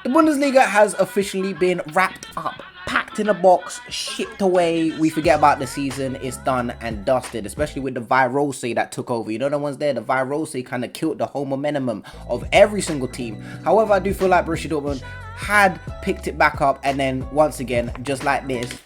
The Bundesliga has officially been wrapped up, packed in a box, shipped away. We forget about the season. It's done and dusted, especially with the virose that took over. You know the ones there, the virose kind of killed the whole momentum of every single team. However, I do feel like Borussia Dortmund had picked it back up, and then once again, just like this,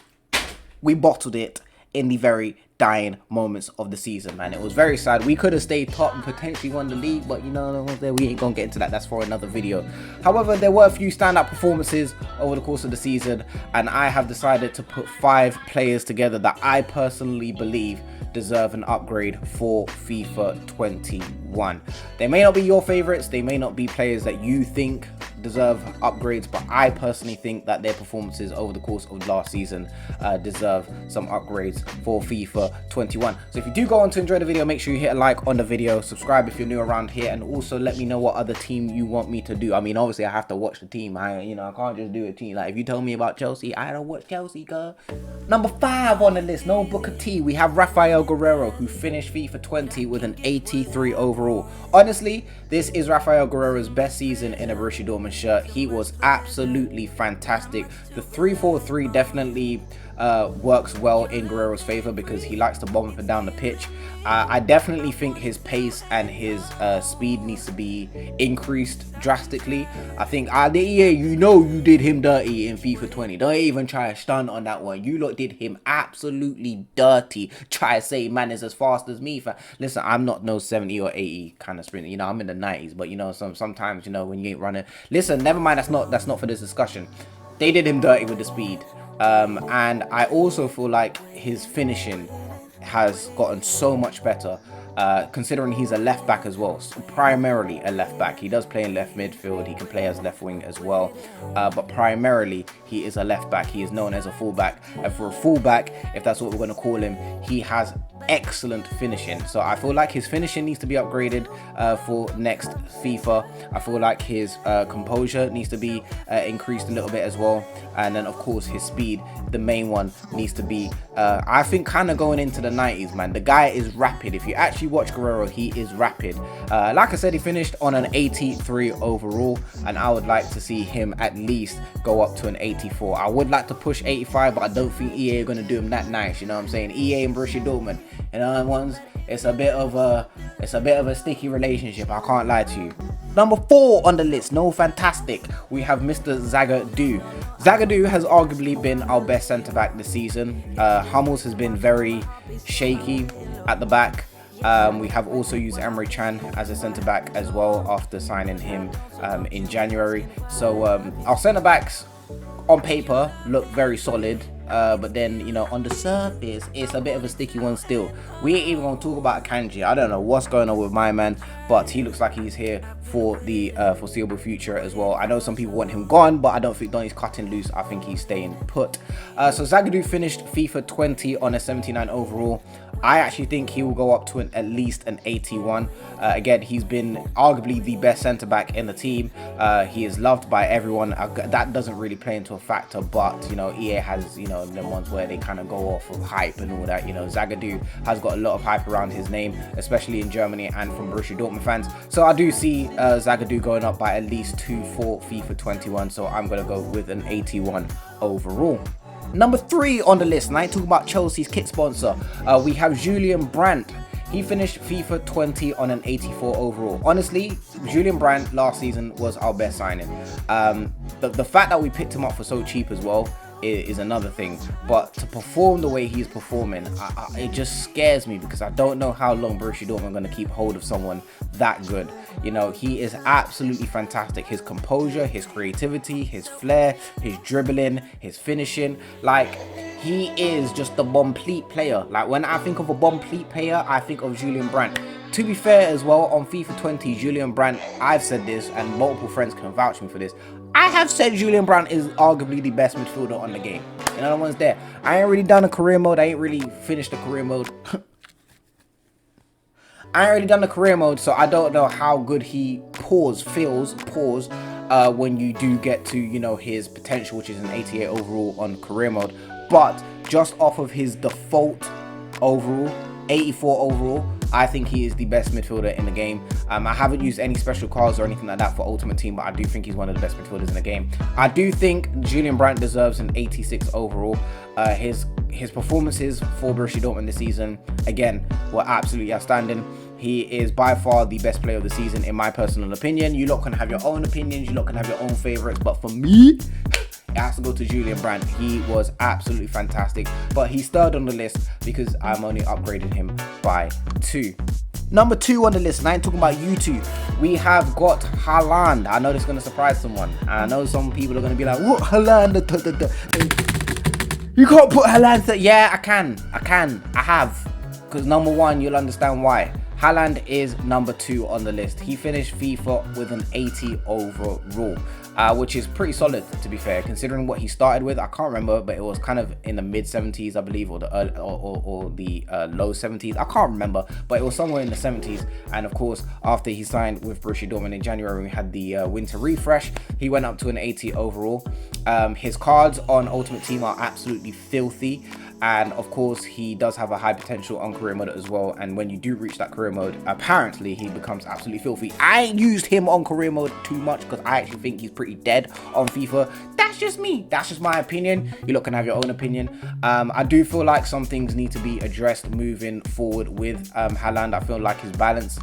we bottled it in the very dying moments of the season, man. It was very sad. We could have stayed top and potentially won the league, but you know, we ain't gonna get into that. That's for another video. However, there were a few standout performances over the course of the season, and I have decided to put 5 players together that I personally believe deserve an upgrade for FIFA 21. They may not be your favorites, they may not be players that you think deserve upgrades, but I personally think that their performances over the course of last season deserve some upgrades for FIFA 21. So if you do go on to enjoy the video, make sure you hit a like on the video, subscribe if you're new around here, and also let me know what other team you want me to do. I mean, obviously I have to watch the team. I can't just do a team. Like if you tell me about Chelsea, I don't watch Chelsea, girl. Number 5 on the list, no Booker T. We have Rafael Guerrero, who finished FIFA 20 with an 83 overall. Honestly, this is Rafael Guerrero's best season in a Borussia Dortmund shirt. He was absolutely fantastic. The 3-4-3 definitely works well in Guerrero's favor because he likes to bomb up and down the pitch. I definitely think his pace and his speed needs to be increased drastically. I think, yeah, you know you did him dirty in FIFA 20. Don't even try a stunt on that one. You lot did him absolutely dirty. Try to say man is as fast as me. Listen, I'm not no 70 or 80 kind of sprinter. You know, I'm in the 90s, but you know, sometimes, you know, when you ain't running. Listen, never mind, that's not for this discussion. They did him dirty with the speed. And I also feel like his finishing has gotten so much better, considering he's a left back as well, so primarily a left back. He does play in left midfield, he can play as left wing as well, but primarily he is a left back. He is known as a fullback, and for a fullback, if that's what we're going to call him, he has excellent finishing. So I feel like his finishing needs to be upgraded for next FIFA. I feel like his composure needs to be increased a little bit as well, and then of course his speed, the main one, needs to be I think kind of going into the 90s, man. The guy is rapid. If you actually watch Guerrero, he is rapid. Like I said, he finished on an 83 overall, and I would like to see him at least go up to an 84. I would like to push 85, but I don't think EA are going to do him that nice. You know what I'm saying? EA and Borussia Dortmund, you know, ones, it's a bit of a sticky relationship, I can't lie to you. Number 4 on the list, no fantastic, we have Mr. Zagadou. Zagadou has arguably been our best centre back this season. Hummels has been very shaky at the back. We have also used Emre Can as a centre back as well after signing him in January. So our centre backs on paper look very solid. But then, you know, on the surface, it's a bit of a sticky one still. We ain't even gonna talk about Kanji. I don't know what's going on with my man, but he looks like he's here for the foreseeable future as well. I know some people want him gone, but I don't think he's cutting loose. I think he's staying put. So Zagadou finished FIFA 20 on a 79 overall. I actually think he will go up to at least an 81. Again, he's been arguably the best centre back in the team. He is loved by everyone. That doesn't really play into a factor, but you know, EA has, you know, them ones where they kind of go off of hype and all that. You know, Zagadou has got a lot of hype around his name, especially in Germany and from Borussia Dortmund fans. So I do see Zagadou going up by at least 2 for FIFA 21. So I'm gonna go with an 81 overall. Number 3 on the list, and I ain't talking about Chelsea's kit sponsor. We have Julian Brandt. He finished FIFA 20 on an 84 overall. Honestly, Julian Brandt last season was our best signing. The fact that we picked him up for so cheap as well is another thing, but to perform the way he's performing, it just scares me because I don't know how long Borussia Dortmund are going to keep hold of someone that good. You know, he is absolutely fantastic. His composure, his creativity, his flair, his dribbling, his finishing, like, he is just a complete player. Like, when I think of a complete player, I think of Julian Brandt. To be fair as well, on FIFA 20, Julian Brandt, I've said this and multiple friends can vouch me for this, I have said Julian Brandt is arguably the best midfielder on the game. You know, the ones there. I ain't really done a career mode. I ain't really finished the career mode. I ain't really done the career mode, so I don't know how good he feels when you do get to, you know, his potential, which is an 88 overall on career mode. But just off of his default overall, 84 overall, I think he is the best midfielder in the game. I haven't used any special cards or anything like that for Ultimate Team, but I do think he's one of the best midfielders in the game. I do think Julian Brandt deserves an 86 overall. His performances for Borussia Dortmund this season, again, were absolutely outstanding. He is by far the best player of the season, in my personal opinion. You lot can have your own opinions, you lot can have your own favorites, but for me, it has to go to Julian Brandt. He was absolutely fantastic, but he's third on the list because I'm only upgrading him by 2. Number 2 on the list, and I ain't talking about you two. We have got Haaland. I know this is going to surprise someone. I know some people are going to be like, what, Haaland? You can't put Haaland. Yeah, I can. I have. Because number 1, you'll understand why. Haaland is number 2 on the list. He finished FIFA with an 80 overall, which is pretty solid, to be fair, considering what he started with. I can't remember, but it was kind of in the mid 70s, I believe, or the low 70s. I can't remember, but it was somewhere in the 70s. And of course, after he signed with Borussia Dortmund in January, we had the winter refresh. He went up to an 80 overall. His cards on Ultimate Team are absolutely filthy. And of course, he does have a high potential on career mode as well. And when you do reach that career mode, apparently he becomes absolutely filthy. I ain't used him on career mode too much because I actually think he's pretty dead on FIFA. That's just me. That's just my opinion. You lot can have your own opinion. I do feel like some things need to be addressed moving forward with Haaland. I feel like his balance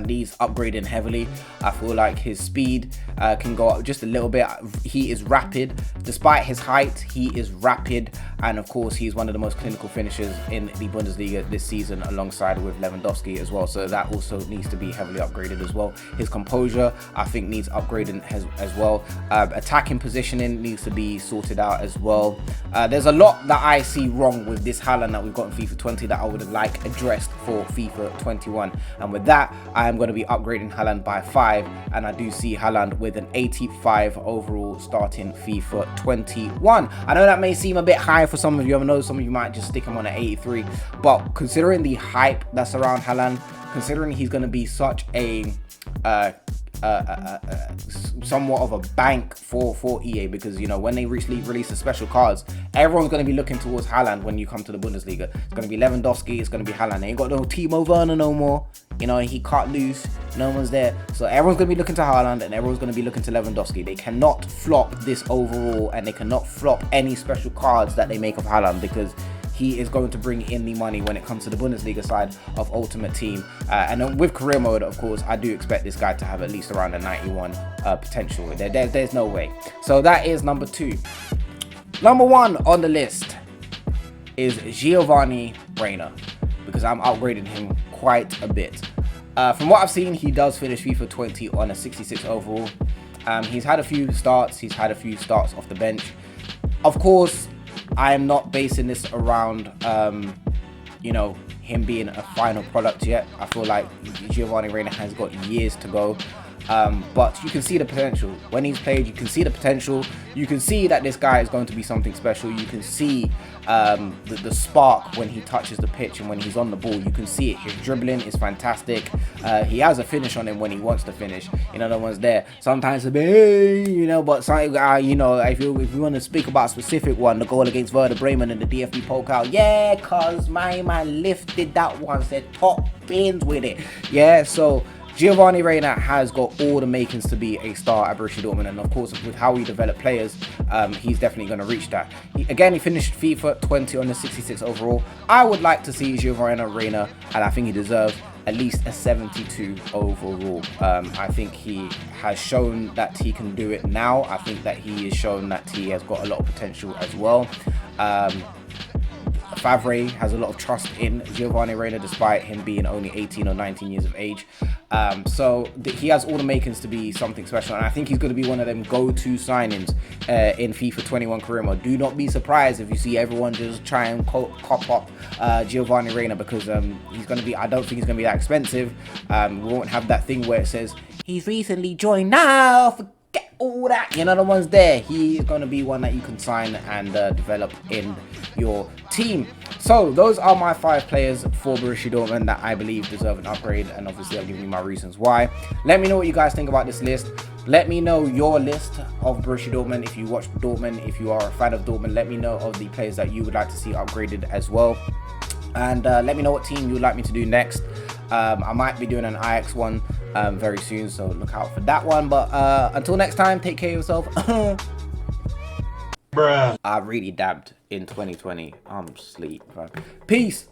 needs upgrading heavily. I feel like his speed can go up just a little bit. He is rapid. Despite his height, he is rapid. And of course, he's one of the most clinical finishers in the Bundesliga this season, alongside with Lewandowski as well. So that also needs to be heavily upgraded as well. His composure, I think, needs upgrading as well. Attacking positioning needs to be sorted out as well. There's a lot that I see wrong with this Haaland that we've got in FIFA 20 that I would have liked addressed for FIFA 21. And with that, I am going to be upgrading Haaland by 5, and I do see Haaland with an 85 overall starting FIFA 21. I know that may seem a bit high for some of you. I know some of you might just stick him on an 83, but considering the hype that's around Haaland, considering he's going to be such a somewhat of a bank for EA, because you know when they recently release the special cards, everyone's going to be looking towards Haaland. When you come to the Bundesliga, it's going to be Lewandowski, it's going to be Haaland. They ain't got no Timo Werner no more. You know, he can't lose, no one's there, so everyone's going to be looking to Haaland and everyone's going to be looking to Lewandowski. They cannot flop this overall, and they cannot flop any special cards that they make of Haaland, because he is going to bring in the money when it comes to the Bundesliga side of Ultimate Team. And then with career mode, of course, I do expect this guy to have at least around a 91 potential. There's no way. So that is number 2. Number 1 on the list is Giovanni Reyna, because I'm upgrading him quite a bit. From what I've seen, he does finish FIFA 20 on a 66 overall. He's had a few starts. He's had a few starts off the bench. Of course, I am not basing this around, you know, him being a final product yet. I feel like Giovanni Reyna has got years to go. But you can see the potential. When he's played, you can see the potential. You can see that this guy is going to be something special. You can see the spark when he touches the pitch and when he's on the ball. You can see it. His dribbling is fantastic. He has a finish on him when he wants to finish. You know, no one's there. Sometimes, you know, but some, you know, if you want to speak about a specific one, the goal against Werder Bremen and the DFB Pokal, yeah, cause my man lifted that one, said top bins with it. Yeah, so Giovanni Reyna has got all the makings to be a star at Borussia Dortmund, and of course with how we develop players, he's definitely going to reach that. He finished FIFA 20 on the 66 overall. I would like to see Giovanni Reyna, and I think he deserves at least a 72 overall. I think he has shown that he can do it now. I think that he has shown that he has got a lot of potential as well. Favre has a lot of trust in Giovanni Reyna, despite him being only 18 or 19 years of age. So he has all the makings to be something special, and I think he's going to be one of them go-to signings in FIFA 21 career mode. Do not be surprised if you see everyone just try and cop up Giovanni Reyna, because he's going to be, I don't think he's going to be that expensive. We won't have that thing where it says he's recently joined now, forget all that, you know, the ones there. He's going to be one that you can sign and develop in your team. So those are my 5 players for Borussia Dortmund that I believe deserve an upgrade, and obviously I'll give you my reasons why. Let me know what you guys think about this list. Let me know your list of Borussia Dortmund. If you watch Dortmund, if you are a fan of Dortmund, let me know of the players that you would like to see upgraded as well. And let me know what team you'd like me to do next. I might be doing an Ajax one very soon, so look out for that one. But until next time, take care of yourself. Bruh. I really dabbed in 2020. I'm asleep, bro. Peace.